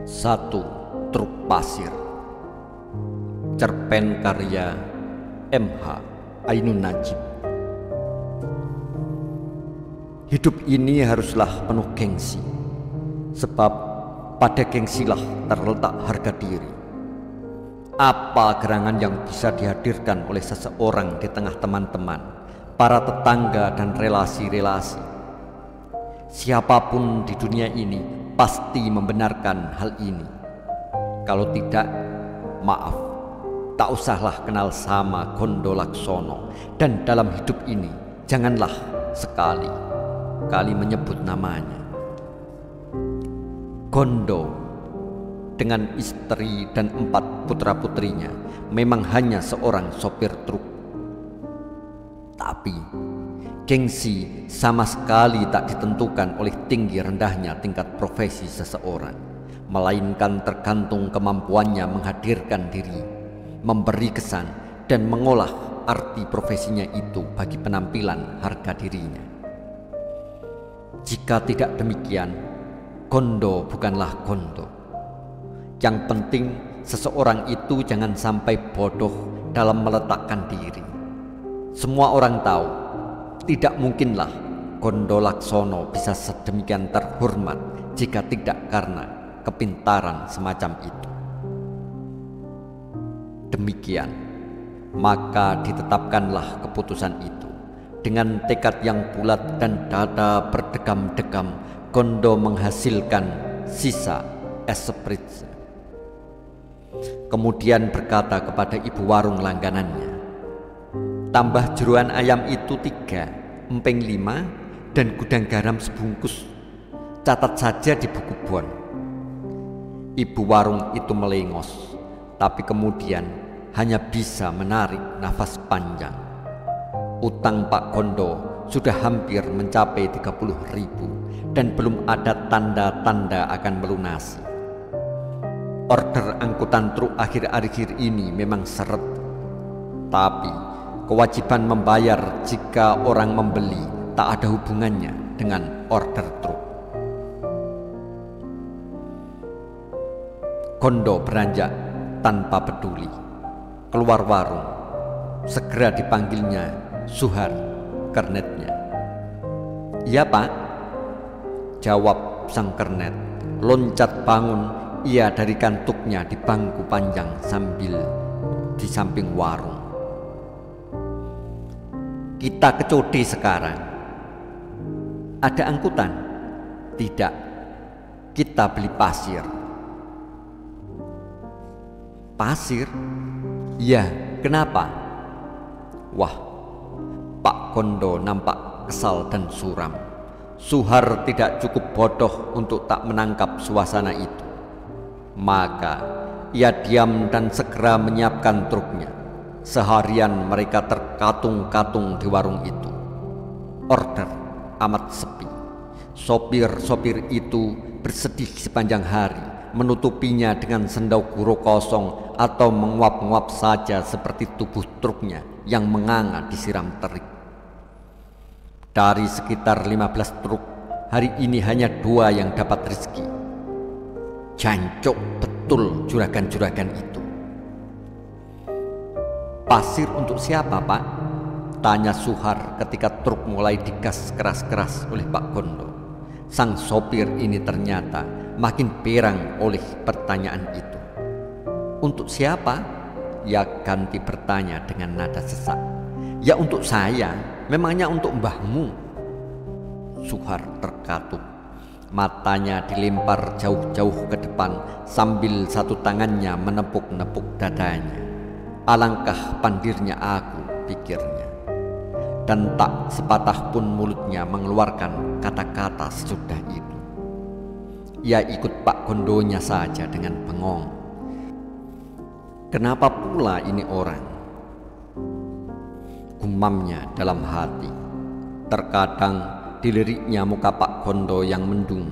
Satu truk pasir. Cerpen karya M.H. Ainun Najib. Hidup ini haruslah penuh gengsi, sebab pada gengsilah terletak harga diri. Apa gerangan yang bisa dihadirkan oleh seseorang di tengah teman-teman, para tetangga dan relasi-relasi? Siapapun di dunia ini pasti membenarkan hal ini. Kalau tidak, maaf, tak usahlah kenal sama Gondo Laksono. Dan dalam hidup ini janganlah sekali-kali menyebut namanya. Gondo dengan istri dan 4 putra-putrinya memang hanya seorang sopir truk. Tapi gengsi sama sekali tak ditentukan oleh tinggi rendahnya tingkat profesi seseorang, melainkan tergantung kemampuannya menghadirkan diri, memberi kesan dan mengolah arti profesinya itu bagi penampilan harga dirinya. Jika tidak demikian, Gondo bukanlah Gondo. Yang penting seseorang itu jangan sampai bodoh dalam meletakkan diri. Semua orang tahu, tidak mungkinlah Gondo Laksono bisa sedemikian terhormat jika tidak karena kepintaran semacam itu. Demikian, maka ditetapkanlah keputusan itu. Dengan tekad yang bulat dan dada berdegam-degam, Gondo menghasilkan sisa es spritz. Kemudian berkata kepada ibu warung langganannya, "Tambah jeroan ayam itu 3, emping 5, dan gudang garam sebungkus. Catat saja di buku bon." Ibu warung itu melengos, tapi kemudian hanya bisa menarik nafas panjang. Utang Pak Gondo sudah hampir mencapai 30.000 dan belum ada tanda-tanda akan melunasi. Order angkutan truk akhir-akhir ini memang seret, tapi kewajiban membayar jika orang membeli tak ada hubungannya dengan order truk. Gondo beranjak tanpa peduli keluar warung. Segera dipanggilnya Suhar, kernetnya. "Iya, Pak," jawab sang kernet. Loncat bangun ia dari kantuknya di bangku panjang sambil di samping warung. "Kita ke Code sekarang." "Ada angkutan?" "Tidak, kita beli pasir." "Pasir?" "Iya, kenapa?" Wah, Pak Gondo nampak kesal dan suram. Suhar tidak cukup bodoh untuk tak menangkap suasana itu. Maka ia diam dan segera menyiapkan truknya. Seharian mereka terkatung-katung di warung itu. Order amat sepi. Sopir-sopir itu bersedih sepanjang hari, menutupinya dengan sendau guro kosong atau menguap-nguap saja seperti tubuh truknya yang menganga disiram terik. Dari sekitar 15 truk, hari ini hanya 2 yang dapat rezeki. Jancuk betul juragan-juragan itu. "Pasir untuk siapa, Pak?" tanya Suhar ketika truk mulai digas keras-keras oleh Pak Gondo. Sang sopir ini ternyata makin perang oleh pertanyaan itu. "Untuk siapa?" ia ganti bertanya dengan nada sesak. "Ya untuk saya, memangnya untuk mbahmu?" Suhar terkatup. Matanya dilempar jauh-jauh ke depan sambil satu tangannya menepuk-nepuk dadanya. "Alangkah pandirnya aku," pikirnya. Dan tak sepatah pun mulutnya mengeluarkan kata-kata sesudah itu. Ia ikut Pak Gondonya saja dengan bengong. "Kenapa pula ini orang?" gumamnya dalam hati. Terkadang diliriknya muka Pak Gondo yang mendung,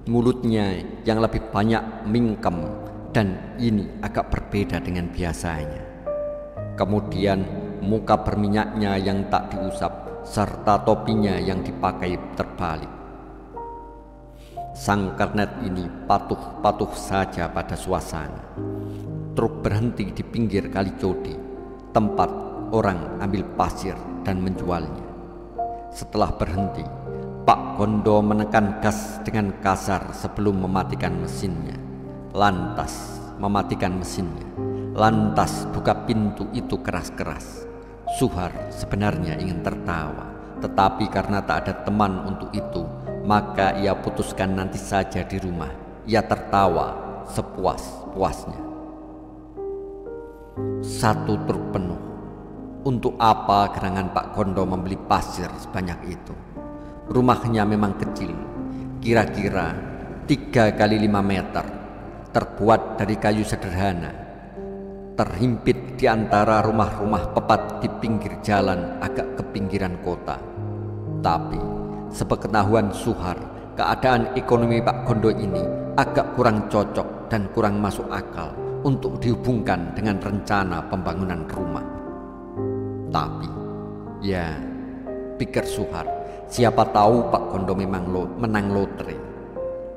mulutnya yang lebih banyak mingkem, dan ini agak berbeda dengan biasanya. Kemudian muka berminyaknya yang tak diusap, serta topinya yang dipakai terbalik. Sang kernet ini patuh-patuh saja pada suasana. Truk berhenti di pinggir Kali Codi, tempat orang ambil pasir dan menjualnya. Setelah berhenti, Pak Gondo menekan gas dengan kasar sebelum mematikan mesinnya. Lantas mematikan mesinnya. Lantas buka pintu itu keras-keras. Suhar sebenarnya ingin tertawa, tetapi karena tak ada teman untuk itu, maka ia putuskan nanti saja di rumah. Ia tertawa sepuas-puasnya. 1 truk penuh. Untuk apa gerangan Pak Gondo membeli pasir sebanyak itu? Rumahnya memang kecil, kira-kira 3 kali 5 meter, terbuat dari kayu sederhana, terhimpit di antara rumah-rumah pepat di pinggir jalan agak ke pinggiran kota. Tapi sepengetahuan Suhar, keadaan ekonomi Pak Gondo ini agak kurang cocok dan kurang masuk akal untuk dihubungkan dengan rencana pembangunan rumah. Tapi ya, pikir Suhar, siapa tahu Pak Gondo memang menang lotre.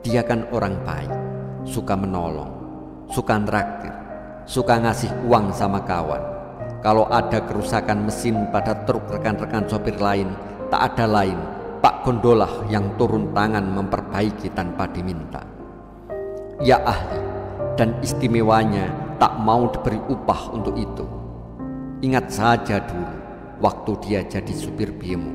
Dia kan orang baik, suka menolong, suka traktir, suka ngasih uang sama kawan. Kalau ada kerusakan mesin pada truk rekan-rekan sopir lain, tak ada lain, Pak Gondo lah yang turun tangan memperbaiki tanpa diminta. Ia ahli dan istimewanya tak mau diberi upah untuk itu. Ingat saja dulu waktu dia jadi supir bemo,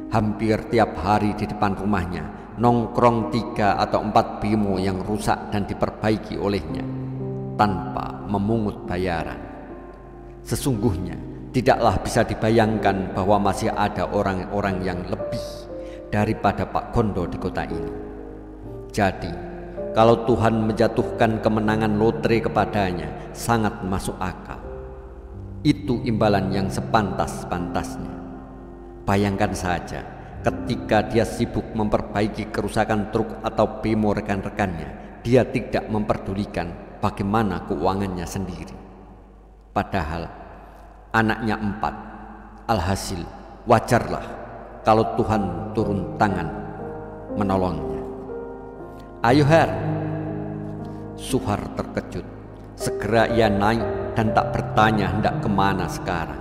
hampir tiap hari di depan rumahnya nongkrong 3 atau 4 bemo yang rusak dan diperbaiki olehnya tanpa memungut bayaran. Sesungguhnya tidaklah bisa dibayangkan bahwa masih ada orang-orang yang lebih daripada Pak Gondo di kota ini. Jadi kalau Tuhan menjatuhkan kemenangan lotre kepadanya, sangat masuk akal. Itu imbalan yang sepantas-pantasnya. Bayangkan saja, ketika dia sibuk memperbaiki kerusakan truk atau bemo rekan-rekannya, dia tidak memperdulikan bagaimana keuangannya sendiri. Padahal anaknya 4. Alhasil wajarlah kalau Tuhan turun tangan menolongnya. Ayo Har. Suhar terkejut. Segera ia naik dan tak bertanya hendak kemana sekarang.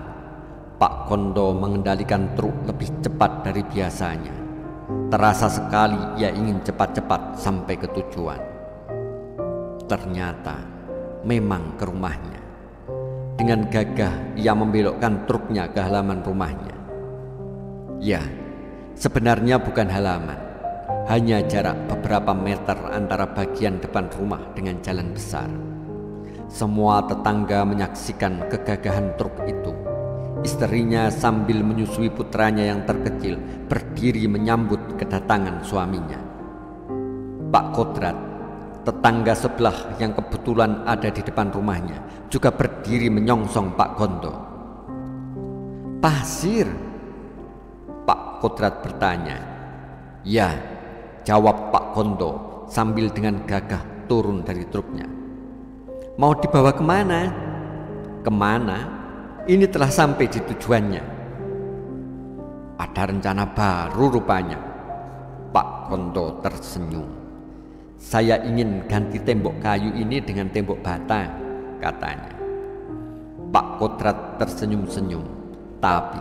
Pak Gondo mengendalikan truk lebih cepat dari biasanya. Terasa sekali ia ingin cepat-cepat sampai ke tujuan. Ternyata memang ke rumahnya. Dengan gagah ia membelokkan truknya ke halaman rumahnya. Ya, sebenarnya bukan halaman, hanya jarak beberapa meter antara bagian depan rumah dengan jalan besar. Semua tetangga menyaksikan kegagahan truk itu. Istrinya sambil menyusui putranya yang terkecil berdiri menyambut kedatangan suaminya. Pak Kodrat, tetangga sebelah yang kebetulan ada di depan rumahnya, juga berdiri menyongsong Pak Gondo. Pasir? Pak Kodrat bertanya. Ya, jawab Pak Gondo sambil dengan gagah turun dari truknya. Mau dibawa kemana? Kemana? Ini telah sampai di tujuannya. Ada rencana baru rupanya. Pak Gondo tersenyum. Saya ingin ganti tembok kayu ini dengan tembok bata, katanya. Pak Kodrat tersenyum-senyum, tapi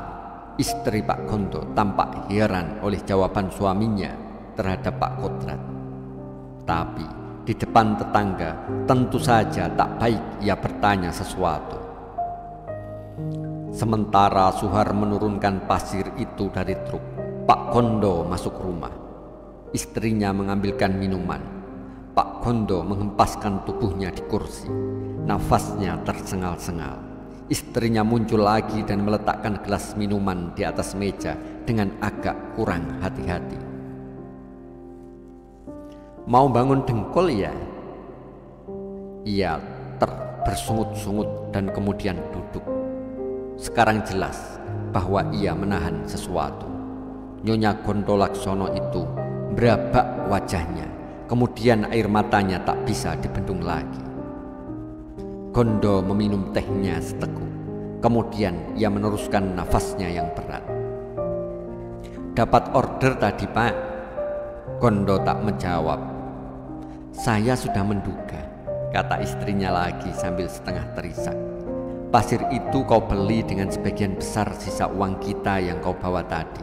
istri Pak Gondo tampak heran oleh jawaban suaminya terhadap Pak Kodrat. Tapi di depan tetangga tentu saja tak baik ia bertanya sesuatu. Sementara Suhar menurunkan pasir itu dari truk, Pak Gondo masuk rumah. Istrinya mengambilkan minuman. Pak Gondo menghempaskan tubuhnya di kursi. Nafasnya tersengal-sengal. Istrinya muncul lagi dan meletakkan gelas minuman di atas meja dengan agak kurang hati-hati. Mau bangun dengkul ya? Ia bersungut-sungut dan kemudian duduk. Sekarang jelas bahwa ia menahan sesuatu. Nyonya Gondo Laksono itu berabak wajahnya, kemudian air matanya tak bisa dibendung lagi. Gondo meminum tehnya seteguk, kemudian ia meneruskan nafasnya yang berat. Dapat order tadi Pak? Gondo tak menjawab. Saya sudah menduga, kata istrinya lagi sambil setengah terisak. Pasir itu kau beli dengan sebagian besar sisa uang kita yang kau bawa tadi.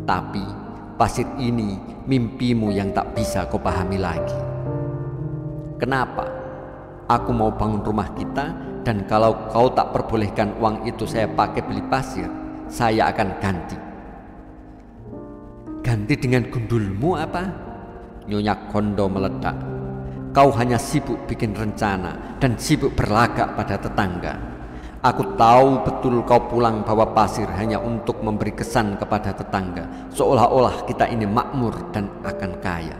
Tapi pasir ini mimpimu yang tak bisa kau pahami lagi. Kenapa? Aku mau bangun rumah kita, dan kalau kau tak perbolehkan uang itu saya pakai beli pasir, saya akan ganti. Ganti dengan gundulmu apa? Nyonya Kondo meledak. Kau hanya sibuk bikin rencana dan sibuk berlagak pada tetangga. Aku tahu betul kau pulang bawa pasir hanya untuk memberi kesan kepada tetangga, seolah-olah kita ini makmur dan akan kaya.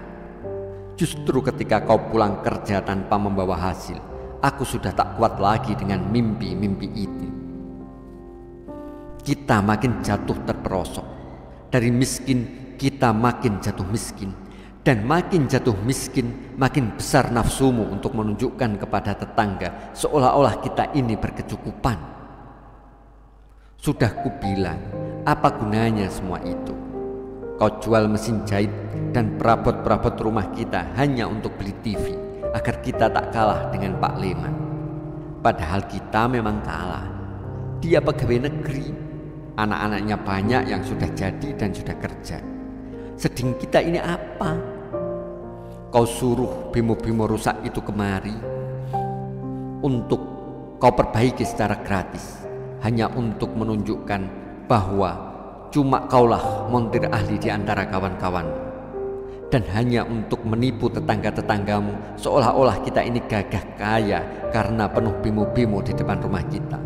Justru ketika kau pulang kerja tanpa membawa hasil, aku sudah tak kuat lagi dengan mimpi-mimpi itu. Kita makin jatuh terperosok. Dari miskin kita makin jatuh miskin, dan makin jatuh miskin makin besar nafsumu untuk menunjukkan kepada tetangga seolah-olah kita ini berkecukupan. Sudah kubilang, apa gunanya semua itu? Kau jual mesin jahit dan perabot-perabot rumah kita hanya untuk beli TV agar kita tak kalah dengan Pak Leman. Padahal kita memang kalah. Dia pegawai negeri, anak-anaknya banyak yang sudah jadi dan sudah kerja. Sedang kita ini apa? Kau suruh bemo-bemo rusak itu kemari untuk kau perbaiki secara gratis, hanya untuk menunjukkan bahwa cuma kaulah montir ahli di antara kawan-kawan, dan hanya untuk menipu tetangga-tetanggamu seolah-olah kita ini gagah kaya karena penuh bemo-bemo di depan rumah kita.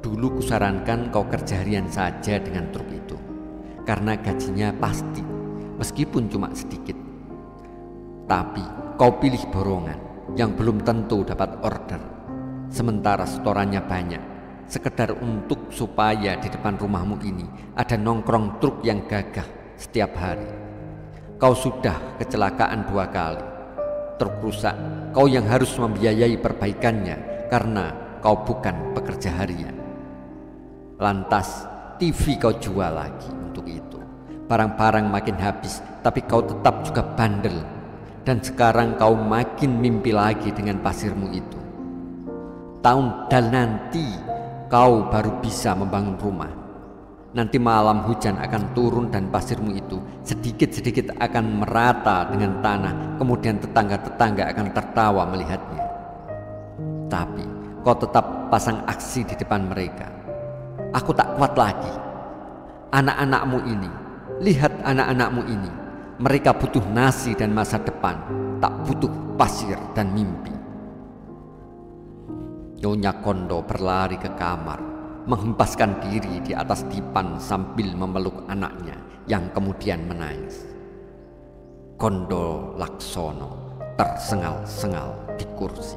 Dulu kusarankan kau kerja harian saja dengan truk itu, karena gajinya pasti, meskipun cuma sedikit. Tapi kau pilih borongan yang belum tentu dapat order, sementara setorannya banyak, sekedar untuk supaya di depan rumahmu ini ada nongkrong truk yang gagah setiap hari. Kau sudah kecelakaan 2 kali. Truk rusak, kau yang harus membiayai perbaikannya karena kau bukan pekerja harian. Lantas TV kau jual lagi untuk itu. Barang-barang makin habis, tapi kau tetap juga bandel. Dan sekarang kau makin mimpi lagi dengan pasirmu itu. Tahun dan nanti kau baru bisa membangun rumah. Nanti malam hujan akan turun dan pasirmu itu sedikit-sedikit akan merata dengan tanah. Kemudian tetangga-tetangga akan tertawa melihatnya. Tapi kau tetap pasang aksi di depan mereka. Aku tak kuat lagi. Anak-anakmu ini, lihat anak-anakmu ini. Mereka butuh nasi dan masa depan, tak butuh pasir dan mimpi. Nyonya Kondo berlari ke kamar, menghempaskan diri di atas dipan sambil memeluk anaknya yang kemudian menangis. Kondo Laksono tersengal-sengal di kursi.